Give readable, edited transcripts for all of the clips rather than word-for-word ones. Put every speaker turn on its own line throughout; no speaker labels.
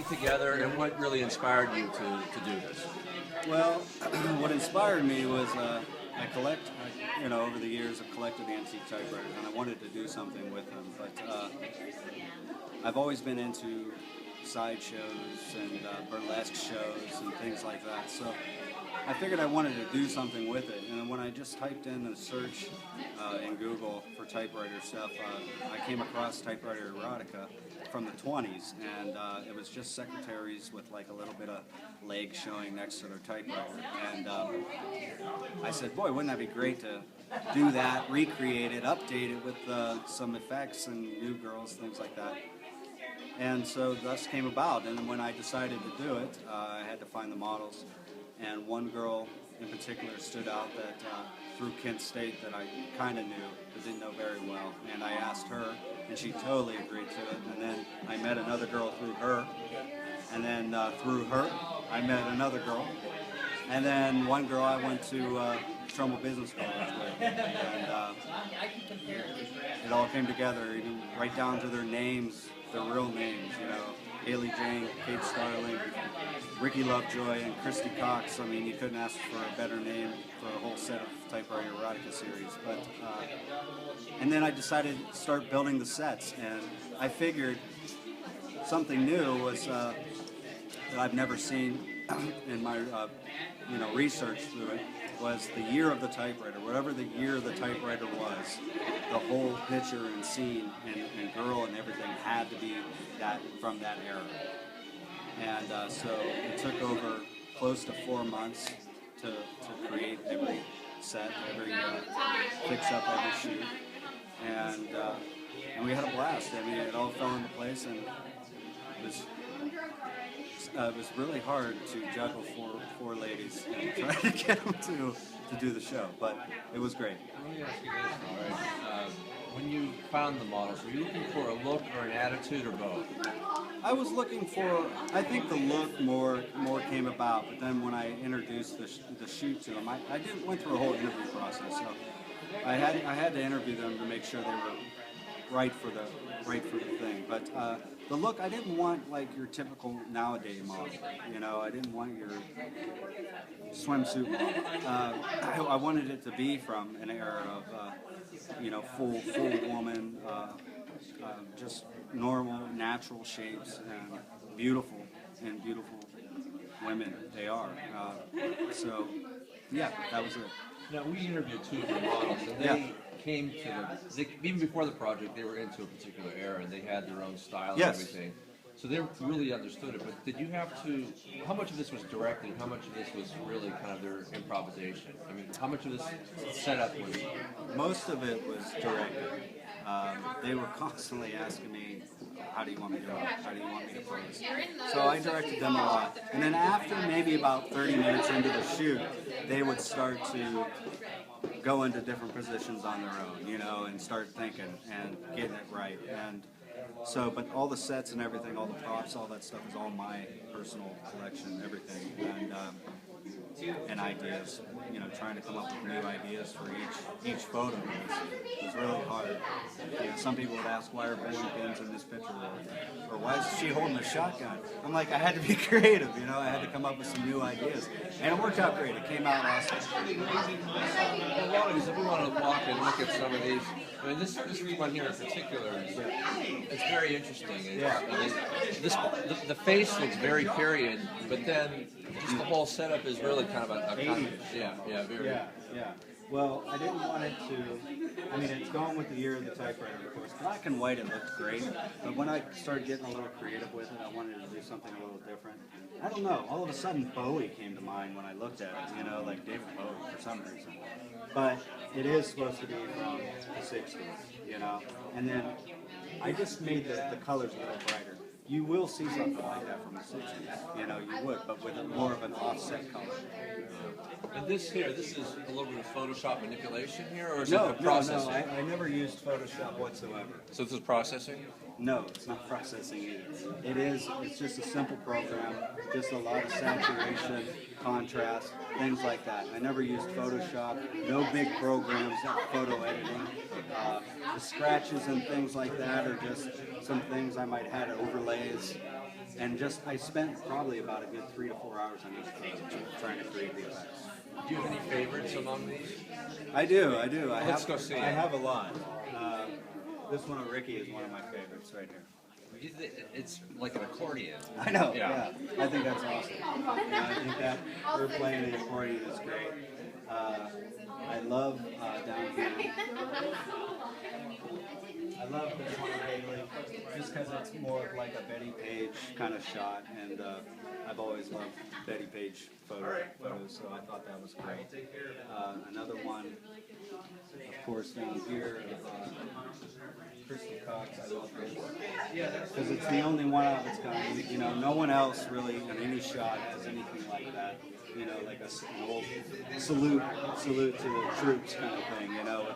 together, and what really inspired you to do this?
Well, what inspired me was over the years I've collected antique typewriters, and I wanted to do something with them. But I've always been into sideshows and burlesque shows and things like that. So I figured I wanted to do something with it. And when I just typed in a search in Google for typewriter stuff, I came across Typewriter Erotica from the 20s, and it was just secretaries with like a little bit of leg showing next to their typewriter. And I said, boy, wouldn't that be great to do that, recreate it, update it with some effects and new girls, things like that. And so thus came about. And when I decided to do it, I had to find the models. And one girl in particular stood out that through Kent State that I kind of knew, but didn't know very well. And I asked her, and she totally agreed to it. And then I met another girl through her. And then through her, I met another girl. And then one girl I went to Trumbull Business College with. And it all came together, even right down to their names, their real names, you know. Haley Jane, Kate Starling, Ricky Lovejoy, and Christy Cox. I mean, you couldn't ask for a better name for a whole set of Typewriter Erotica series. But and then I decided to start building the sets, and I figured something new was that I've never seen in my research through it was the year of the typewriter. Whatever the year of the typewriter was, the whole picture and scene and girl and everything had to be that from that era. And so it took over close to 4 months to create every set, every fix up, every shoot, and we had a blast. I mean, it all fell into place, and it was really hard to juggle four ladies and try to get them to do the show, but it was great.
Let me ask you this, all right. When you found the models, were you looking for a look or an attitude or both?
I was looking for, I think the look more came about, but then when I introduced the shoot to them, I went through a whole interview process, so I had to interview them to make sure they were right for the thing. But the look, I didn't want like your typical nowadays model. You know, I didn't want your swimsuit model. I wanted it to be from an era of full woman, just normal, natural shapes, and beautiful women they are. So yeah, that was it.
Now, we interviewed two of the models, and they came to even before the project, they were into a particular era, and they had their own style and everything. So they really understood it. But did you have to? How much of this was directed? How much of this was really kind of their improvisation? I mean, how much of this setup was?
Most of it was directed. They were constantly asking me, how do you want me to look? How do you want me to pose? So I directed them a lot. And then after maybe about 30 minutes into the shoot, they would start to go into different positions on their own, you know, and start thinking and getting it right. And so, but all the sets and everything, all the props, all that stuff is all my personal collection, everything. And ideas, you know, trying to come up with new ideas for each photo was really hard. You know, some people would ask, why are bowling pins in this picture, or why is she holding a shotgun? I'm like, I had to be creative, you know, I had to come up with some new ideas, and it worked out great. It came out awesome.
A lot of these, if we want to walk and look at some of these, I mean, this one here in particular is it's very interesting. I mean, the face looks very period, but then just the whole setup is really kind of a kind of,
yeah. Well, I didn't want it to, I mean, it's going with the year of the typewriter, of course. Black and white, it looked great, but when I started getting a little creative with it, I wanted to do something a little different. I don't know, all of a sudden Bowie came to mind when I looked at it, you know, like David Bowie for some reason. But it is supposed to be from the 60s, you know, and then I just made the colors a little brighter. You will see something like that from the 60s, you know, you would, but with more of an offset color.
And this here, this is a little bit of Photoshop manipulation here, or is it the processing?
No, I never used Photoshop whatsoever.
So this is processing?
No, it's not processing either. It's just a simple program, just a lot of saturation, contrast, things like that. I never used Photoshop, no big programs, not photo editing. The scratches and things like that are just some things I might have had overlays, And I spent probably about a good 3 to 4 hours on each page trying to create the effects.
Do you have any favorites among these?
I do.
Let's go see it.
I have a lot. This one of Ricky is one of my favorites right here.
It's like an accordion.
I know, yeah. I think that's awesome. I think that her playing the accordion is great. I love down here. I love this one lately, just because it's more of like a Betty Page kind of shot, and I've always loved Betty Page photos, so I thought that was great. Another one, of course, down here, Crystal Cox, I love this, because it's the only one of its kind. You know, no one else really in any shot has anything like that. You know, like an old salute to the troops kind of thing. You know,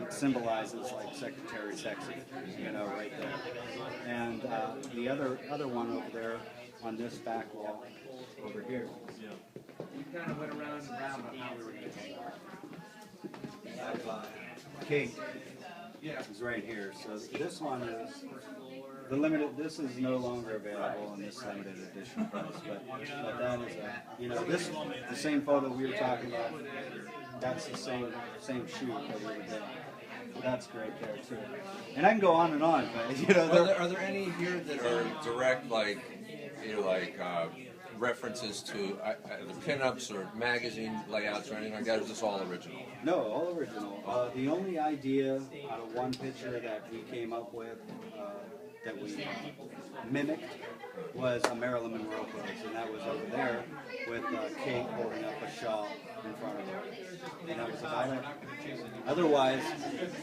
it symbolizes like Secretary Sexy. You know, right there. And the other one over there on this back wall over here. We kind of went around and around on how we were going to Kate. Is right here. So this one is the limited. This is no longer available in this limited edition price, but that is the same photo we were talking about. That's the same shoot that we were doing. That's great there too. And I can go on and on, but
are there any here that are direct references to the pinups or magazine layouts or anything like that? Or is this all original?
No, all original. The only idea out of one picture that we came up with, that we mimicked, was a Marilyn Monroe pose, and that was over there with Kate holding up a shawl in front of her. And that was about it. Otherwise,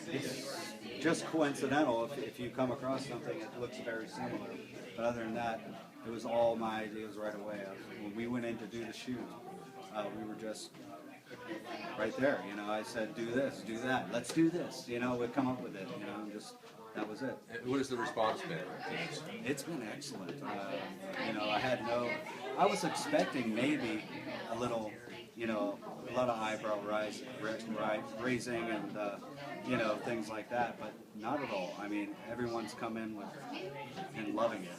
it's just coincidental if you come across something that looks very similar. But other than that, it was all my ideas right away. When we went in to do the shoot, we were just right there. You know, I said, do this, do that, let's do this. You know, we'd come up with it. You know, that was it.
What has the response been?
It's been excellent. You know, I was expecting maybe a little, a lot of eyebrow raising and, things like that, but not at all. I mean, everyone's come in and loving it,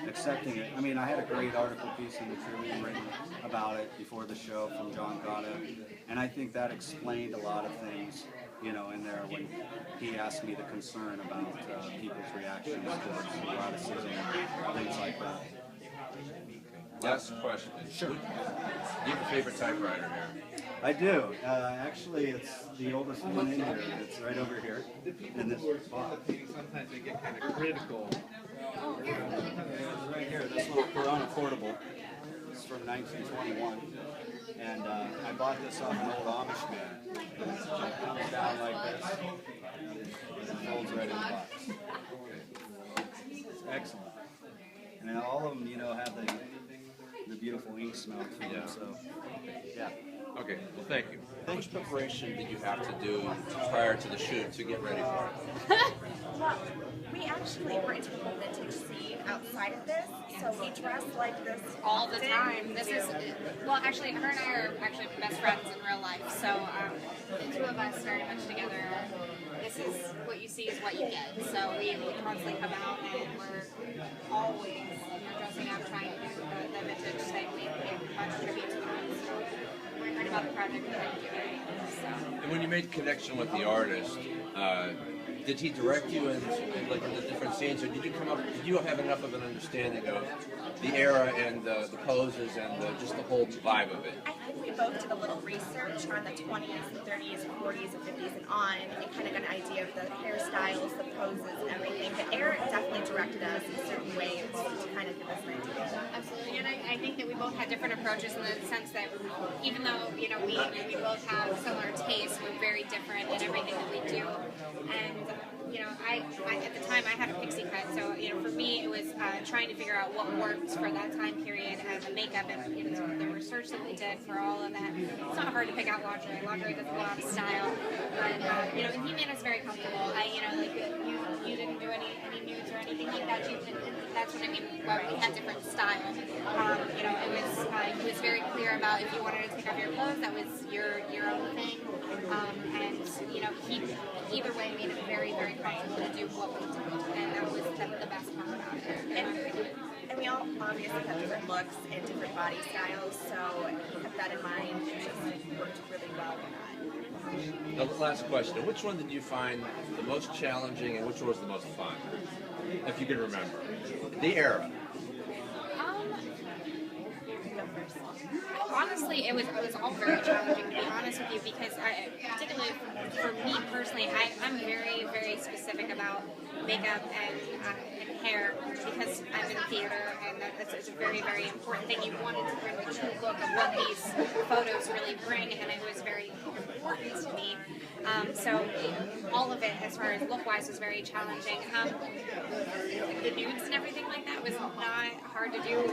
accepting it. I mean, I had a great article piece in the Tribune written about it before the show from John Gatta, and I think that explained a lot of things, in there when he asked me the concern about people's reactions towards eroticism and things like that.
Last question.
Sure.
Do you have a favorite typewriter here?
I do. Actually, it's the oldest one in here. It's right over here in this box.
Sometimes they get kind of critical.
It's right here. This little Corona portable. It's from 1921. And I bought this off an old Amish man. It comes down like this. And it folds right in the box. It's excellent. And then all of them, have the beautiful ink smell to them. So, yeah.
Okay, well, thank you. How much preparation did you have to do prior to the shoot to get ready for it?
Well, we actually were into the vintage scene outside of this, so we dress like this
all the time. This is, well, actually, her and I are actually best friends in real life, so the two of us very much together. This is what you see is what you get. So we constantly come out and we're always dressing up, trying to do the vintage thing. We pay much tribute to that. So we're excited about the project and trying to do it. So.
And when you made connection with the artist, did he direct you in the different scenes, or did you have enough of an understanding of the era and the poses and just the whole vibe of it?
I think we both did a little research on the 20s, the 30s, 40s, and 50s and on, and kind of got an idea of the hairstyles, the poses, and everything. But Eric definitely directed us in certain ways to kind of give us an idea.
Absolutely, and I think that we both had different approaches in the sense that even though we both have similar tastes, we're very different in everything that we do. And I at the time I had a pixie cut, so for me it was trying to figure out what worked for that time period as a makeup, and the research that we did for all of that. It's not hard to pick out lingerie. Lingerie does a lot of style, and and he made us very comfortable. You didn't do any nudes or anything like that. That's what I mean. Well, we had different style. He was very clear about if you wanted to take off your clothes, that was your own thing. And he either way made it very, very comfortable to do what we did, and that was the best part about it.
And And we all obviously have different looks and different body styles, so he kept that in mind and just worked really well with that.
The last question, which one did you find the most challenging and which one was the most fun? If you can remember. The era.
Honestly, it was all very challenging, to be honest with you, because particularly for me personally, I'm very, very specific about makeup and hair, because I'm in theater, and it's a very, very important thing. You wanted to bring the true look of what these photos really bring, and it was very important to me. So all of it, as far as look-wise, was very challenging. The nudes and everything like that was not hard to do.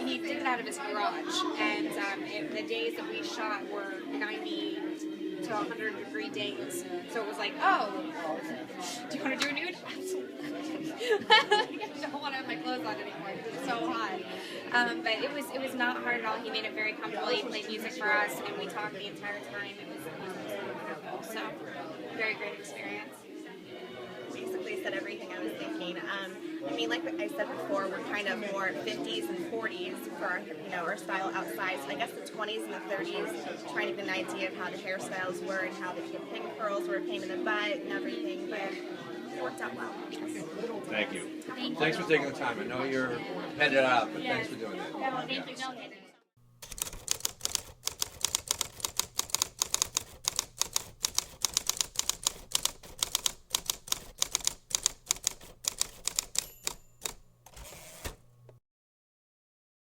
He did it out of his garage, and the days that we shot were 90 to 100-degree days. So it was like, oh, do you want to do a nude? Absolutely. I don't want to have my clothes on anymore because it's so hot. But it was not hard at all. He made it very comfortable. He played music for us, and we talked the entire time. It was wonderful. So, very great experience.
Basically said everything I was thinking. I mean, like I said before, we're kind of more 50s and 40s for our, our style outside. So I guess the 20s and the 30s, trying to get an idea of how the hairstyles were and how the pin curls were, came in the butt and everything. But it worked out well.
Thank you. Thanks for taking the time. I know you're headed out, but thanks for doing that.
Yeah, well, thank you.